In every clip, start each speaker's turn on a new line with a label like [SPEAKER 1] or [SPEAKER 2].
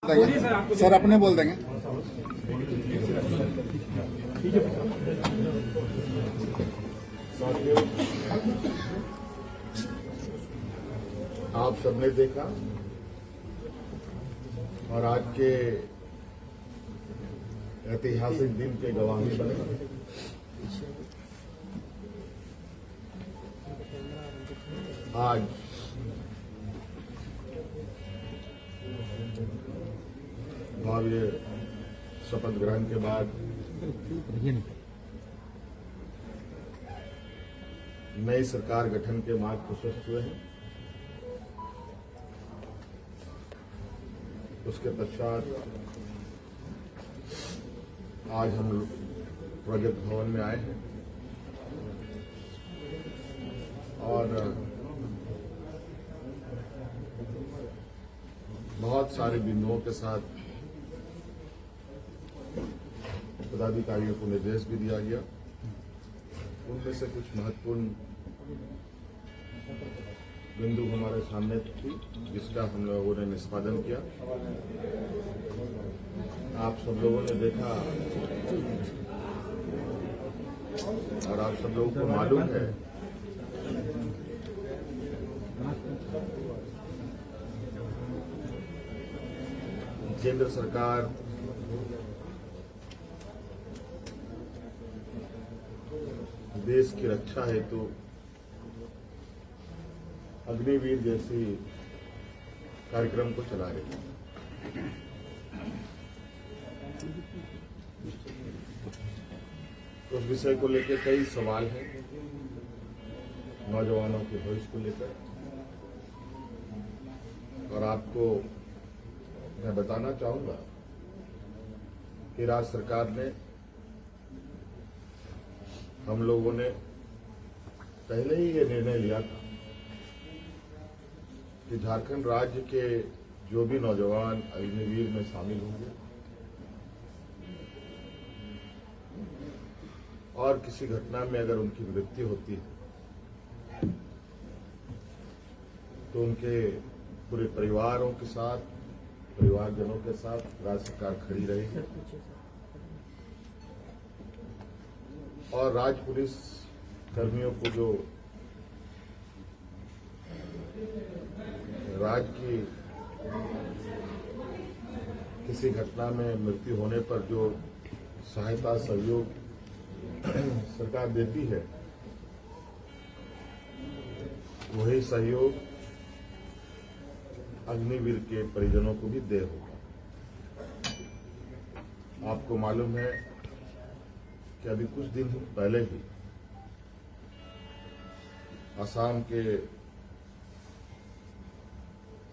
[SPEAKER 1] देंगे सर, अपने बोल देंगे।
[SPEAKER 2] आप सबने देखा और आज के ऐतिहासिक दिन के गवाही बने। आज भव्य शपथ ग्रहण के बाद नई सरकार गठन के मार्ग प्रशस्त हुए हैं। उसके पश्चात आज हम लोग प्रगति भवन में आए हैं और बहुत सारे बिंदुओं के साथ पदाधिकारियों को निर्देश भी दिया गया। उनमें से कुछ महत्वपूर्ण बिंदु हमारे सामने थी, जिसका हम लोगों ने निष्पादन किया। आप सब लोगों ने देखा और आप सब लोगों को मालूम है केंद्र सरकार देश की रक्षा हेतु अग्निवीर जैसी कार्यक्रम को चला रही है। उस विषय को लेकर कई सवाल हैं, नौजवानों के भविष्य को लेकर, और आपको मैं बताना चाहूंगा कि राज्य सरकार ने, हम लोगों ने पहले ही ये निर्णय लिया था कि झारखंड राज्य के जो भी नौजवान अग्निवीर में शामिल होंगे और किसी घटना में अगर उनकी मृत्यु होती है तो उनके पूरे परिवारों के साथ, परिवारजनों के साथ राज्य सरकार खड़ी रहेगी और राज्य पुलिस कर्मियों को जो राज्य की किसी घटना में मृत्यु होने पर जो सहायता सहयोग सरकार देती है, वही सहयोग अग्निवीर के परिजनों को भी दे होगा। आपको मालूम है कि अभी कुछ दिन पहले ही असम के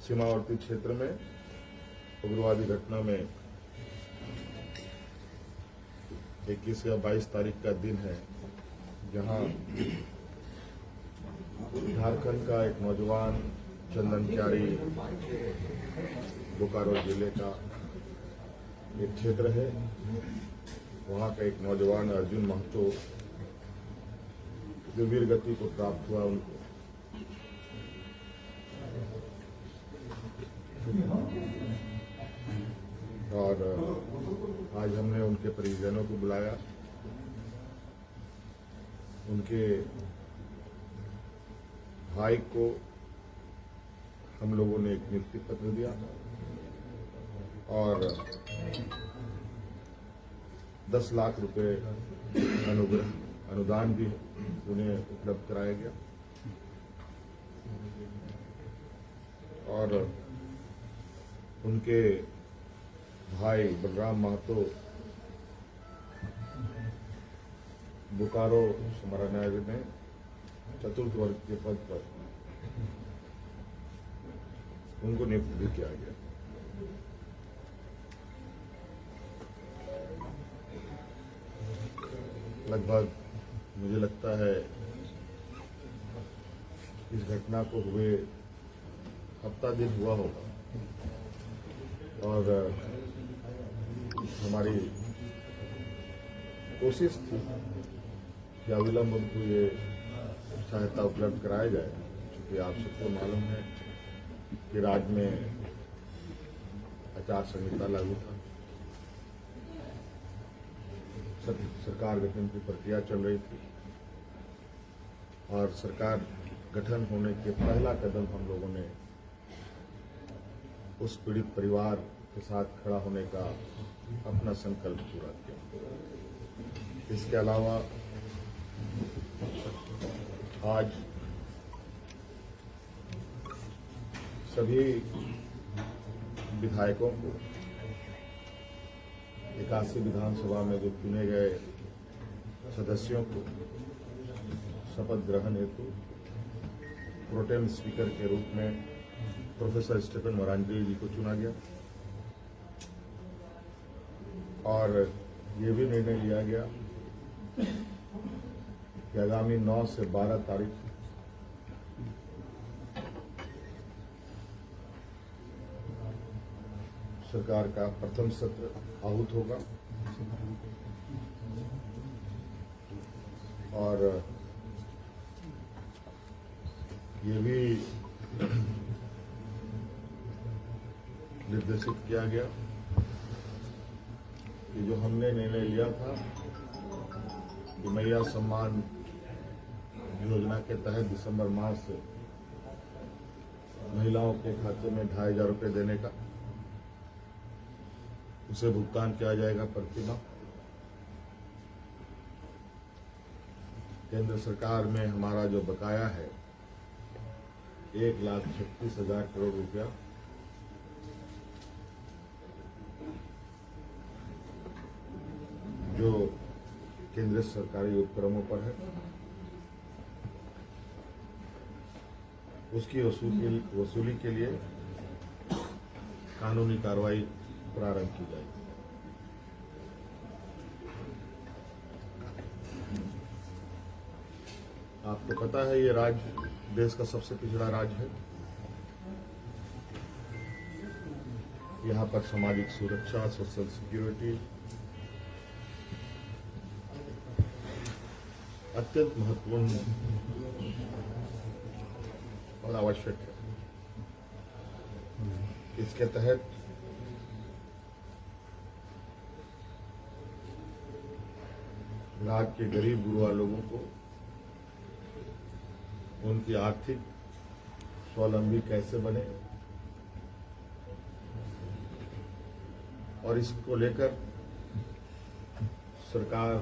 [SPEAKER 2] सीमावर्ती क्षेत्र में उग्रवादी घटना में 21 या 22 तारीख का दिन है, जहां झारखंड का एक नौजवान चंदन क्यारी, बोकारो जिले का एक क्षेत्र है, वहां का एक नौजवान अर्जुन महतो जो वीर गति को प्राप्त हुआ, उनको और आज हमने उनके परिजनों को बुलाया। उनके भाई को हम लोगों ने एक नियुक्ति पत्र दिया और 10 लाख रुपए अनुदान भी उन्हें उपलब्ध कराया गया और उनके भाई बलराम महतो बोकारो समाहरणालय में चतुर्थ वर्ग के पद पर उनको नियुक्त भी किया गया। लगभग मुझे लगता है इस घटना को हुए हफ्ता दिन हुआ होगा और हमारी कोशिश थी कि अविलंब उनको ये सहायता उपलब्ध कराया जाए, क्योंकि आप सबको मालूम है कि राज्य में आचार संहिता लागू था। सरकार गठन की प्रक्रिया चल रही थी और सरकार गठन होने के पहला कदम हम लोगों ने उस पीड़ित परिवार के साथ खड़ा होने का अपना संकल्प पूरा किया। इसके अलावा आज सभी विधायकों को 81 विधानसभा में जो चुने गए सदस्यों को शपथ ग्रहण हेतु प्रोटेम स्पीकर के रूप में प्रोफेसर स्टीफन मरांडी जी को चुना गया और ये भी निर्णय लिया गया कि आगामी 9 से 12 तारीख सरकार का प्रथम सत्र आहूत होगा और ये भी निर्देशित किया गया कि जो हमने निर्णय लिया था कि मैया सम्मान योजना के तहत दिसंबर माह से महिलाओं के खाते में 2,500 रुपये देने का उसे भुगतान किया जाएगा प्रतिमाह। केंद्र सरकार में हमारा जो बकाया है 1,36,000 करोड़ रुपया जो केंद्रीय सरकारी उपक्रमों पर है उसकी वसूली के लिए कानूनी कार्रवाई प्रारंभ की जाएगी। आपको पता है ये राज्य देश का सबसे पिछड़ा राज्य है। यहाँ पर सामाजिक सुरक्षा, सोशल सिक्योरिटी अत्यंत महत्वपूर्ण और आवश्यक है। इसके तहत राज्य के गरीब गुरुआ लोगों को उनकी आर्थिक स्वावलंबी कैसे बने और इसको लेकर सरकार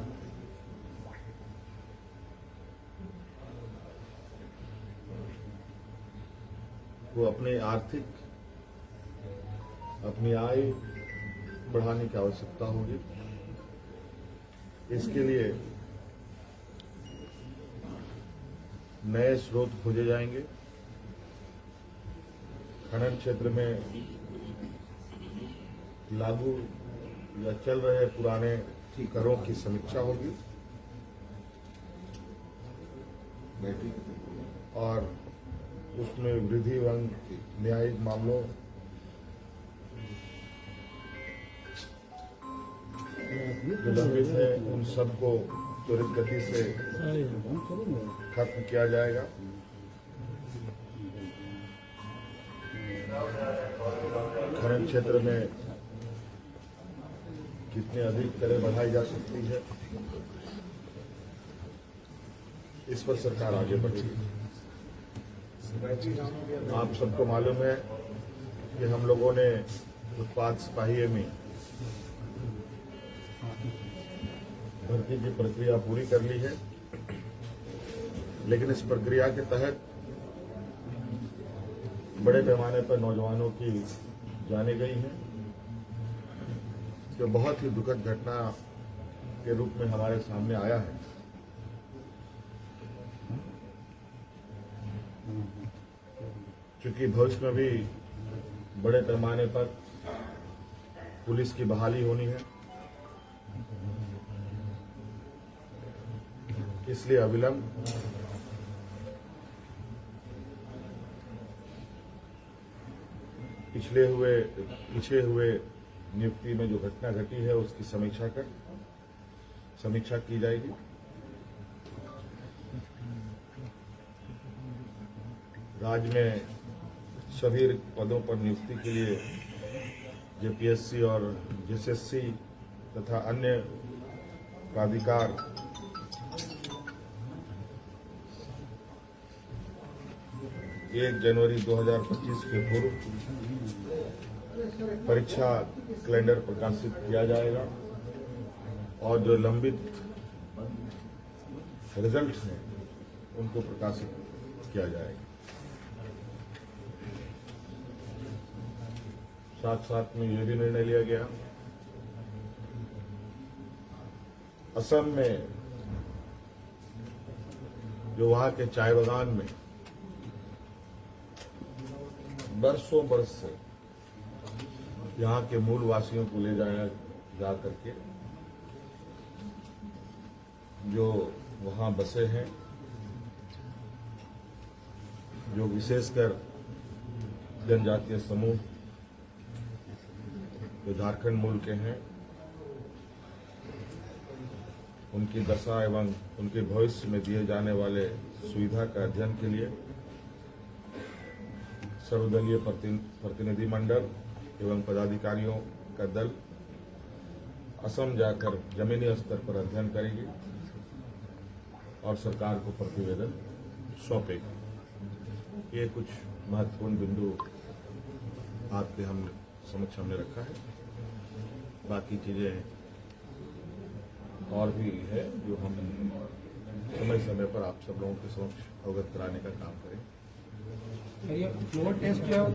[SPEAKER 2] को अपने अपनी आय बढ़ाने की आवश्यकता होगी। इसके लिए नए स्रोत खोजे जाएंगे। खनन क्षेत्र में लागू या चल रहे पुराने करों की समीक्षा होगी और उसमें वृद्धि एवं न्यायिक मामलों जो लंबित है उन सबको त्वरित गति से खत्म किया जाएगा। खनन क्षेत्र में कितनी अधिक दरें बढ़ाई जा सकती है इस पर सरकार आगे बढ़ेगी। आप सबको मालूम है कि हम लोगों ने उत्पाद सिपाही में भर्ती की प्रक्रिया पूरी कर ली है, लेकिन इस प्रक्रिया के तहत बड़े पैमाने पर नौजवानों की जाने गई हैं, जो बहुत ही दुखद घटना के रूप में हमारे सामने आया है। क्योंकि भविष्य में भी बड़े पैमाने पर पुलिस की बहाली होनी है, इसलिए अविलंब पिछले हुए नियुक्ति में जो घटना घटी है उसकी समीक्षा की जाएगी। राज्य में सभी पदों पर नियुक्ति के लिए जेपीएससी और जेएसएससी तथा अन्य प्राधिकार 1 जनवरी 2025 के पूर्व परीक्षा कैलेंडर प्रकाशित किया जाएगा और जो लंबित रिजल्ट्स हैं उनको प्रकाशित किया जाएगा। साथ साथ में यह भी निर्णय लिया गया असम में जो वहां के चाय बागान में बरसों बरस से यहाँ के मूल वासियों को ले जाया जा करके जो वहां बसे हैं, जो विशेषकर जनजातीय समूह जो झारखंड मूल के हैं, उनकी दशा एवं उनके भविष्य में दिए जाने वाले सुविधा का अध्ययन के लिए सर्वदलीय प्रतिनिधि मंडल एवं पदाधिकारियों का दल असम जाकर जमीनी स्तर पर अध्ययन करेगी और सरकार को प्रतिवेदन सौंपेगी। ये कुछ महत्वपूर्ण बिंदु आपके हम समक्ष हमने रखा है। बाकी चीजें और भी है जो हम समय समय पर आप सब लोगों के समक्ष अवगत कराने का काम करें।
[SPEAKER 3] फ्लोर टेस्ट जो है